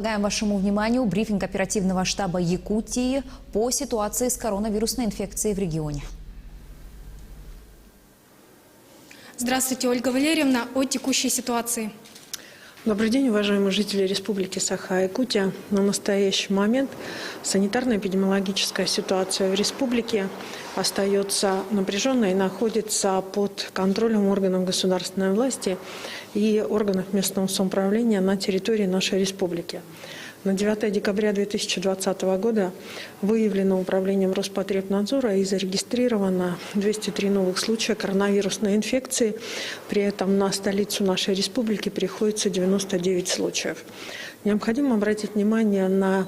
Предлагаем вашему вниманию брифинг оперативного штаба Якутии по ситуации с коронавирусной инфекцией в регионе. Здравствуйте, Ольга Валерьевна, о текущей ситуации. Добрый день, уважаемые жители Республики Саха-Якутия. На настоящий момент санитарно-эпидемиологическая ситуация в республике остается напряженной и находится под контролем органов государственной власти и органов местного самоуправления на территории нашей республики. На 9 декабря 2020 года выявлено управлением Роспотребнадзора и зарегистрировано 203 новых случая коронавирусной инфекции. При этом на столицу нашей республики приходится 99 случаев. Необходимо обратить внимание на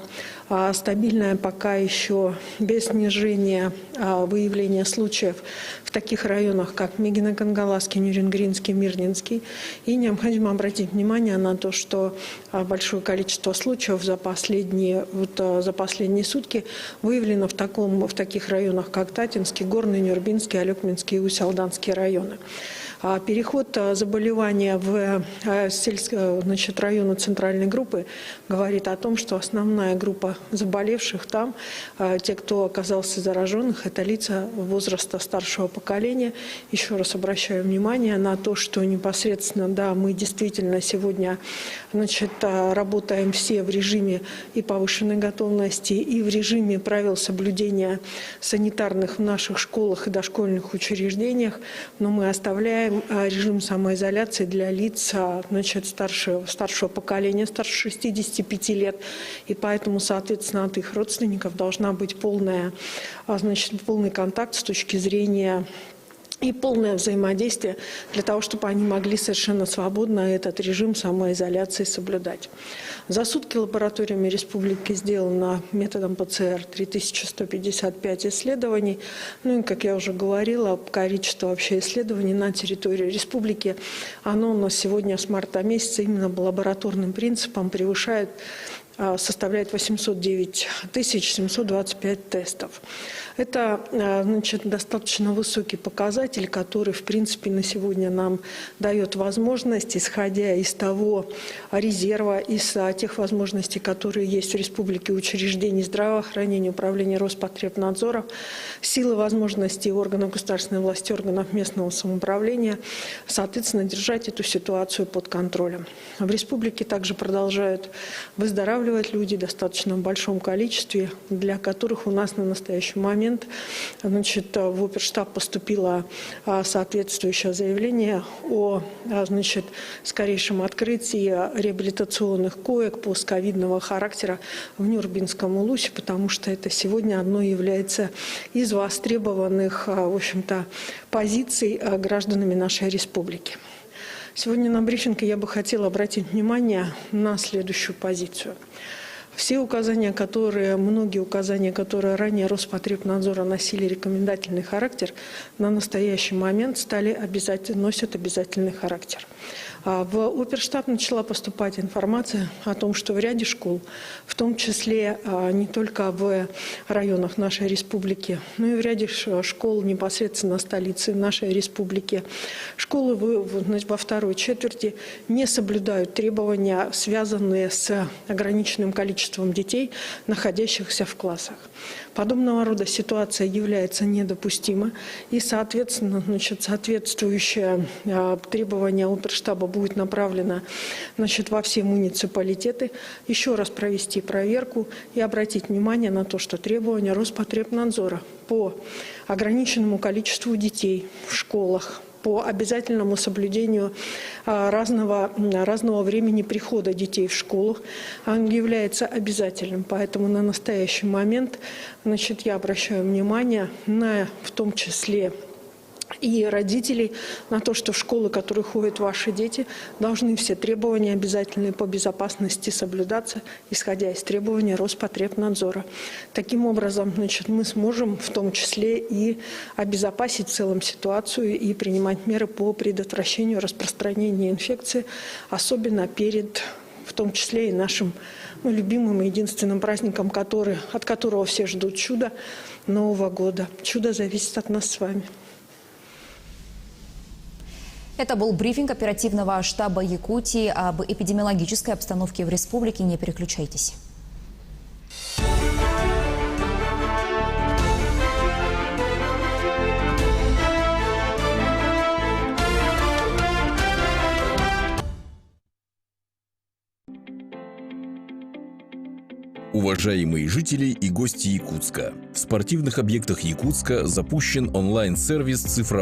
стабильное пока еще без снижения выявления случаев в таких районах, как Мегино-Кангаласский, Нюрингринский, Мирнинский. И необходимо обратить внимание на то, что большое количество случаев за последние сутки выявлено в таких районах, как Татинский, Горный, Нюрбинский, Алекминский и Усть-Алданский районы. Переход заболевания в районы центральной группы говорит о том, что основная группа заболевших там, те, кто оказался зараженных, это лица возраста старшего поколения. Еще раз обращаю внимание на то, что непосредственно, да, мы действительно сегодня работаем все в режиме и повышенной готовности, и в режиме правил соблюдения санитарных в наших школах и дошкольных учреждениях, но мы оставляем режим самоизоляции для лиц старшего поколения, старше 65 лет. И поэтому, соответственно, от их родственников должна быть полный контакт с точки зрения и полное взаимодействие для того, чтобы они могли совершенно свободно этот режим самоизоляции соблюдать. За сутки лабораториями республики сделано методом ПЦР 3155 исследований. Ну и, как я уже говорила, количество вообще исследований на территории республики, оно у нас сегодня с марта месяца именно по лабораторным принципам составляет 809 725 тестов. Это достаточно высокий показатель, который, в принципе, на сегодня нам дает возможность, исходя из того резерва, из тех возможностей, которые есть в республике, учреждений здравоохранения, управления Роспотребнадзора, силы возможностей органов государственной власти, органов местного самоуправления, соответственно, держать эту ситуацию под контролем. В республике также продолжают выздоравливать люди в достаточно большом количестве, для которых у нас на настоящий момент в оперштаб поступило соответствующее заявление о скорейшем открытии реабилитационных коек постковидного характера в Нюрбинском улусе, потому что это сегодня одно является из востребованных, в общем-то, позиций гражданами нашей республики. Сегодня на брифинге я бы хотела обратить внимание на следующую позицию. Все многие указания, которые ранее Роспотребнадзора носили рекомендательный характер, на настоящий момент носят обязательный характер. В оперштаб начала поступать информация о том, что в ряде школ, в том числе не только в районах нашей республики, но и в ряде школ непосредственно столицы нашей республики, школы во второй четверти не соблюдают требования, связанные с ограниченным количеством детей, находящихся в классах. Подобного рода ситуация является недопустима, и, соответственно, соответствующее требование оперштаба будет направлено во все муниципалитеты, еще раз провести проверку и обратить внимание на то, что требования Роспотребнадзора по ограниченному количеству детей в школах, по обязательному соблюдению разного времени прихода детей в школах, он является обязательным. Поэтому на настоящий момент я обращаю внимание в том числе и родителей на то, что в школы, в которые ходят ваши дети, должны все требования обязательные по безопасности соблюдаться, исходя из требований Роспотребнадзора. Таким образом, мы сможем в том числе и обезопасить в целом ситуацию и принимать меры по предотвращению распространения инфекции, особенно в том числе и нашим любимым и единственным праздником, от которого все ждут чуда Нового года. Чудо зависит от нас с вами. Это был брифинг оперативного штаба Якутии об эпидемиологической обстановке в республике. Не переключайтесь. Уважаемые жители и гости Якутска, в спортивных объектах Якутска запущен онлайн-сервис цифровых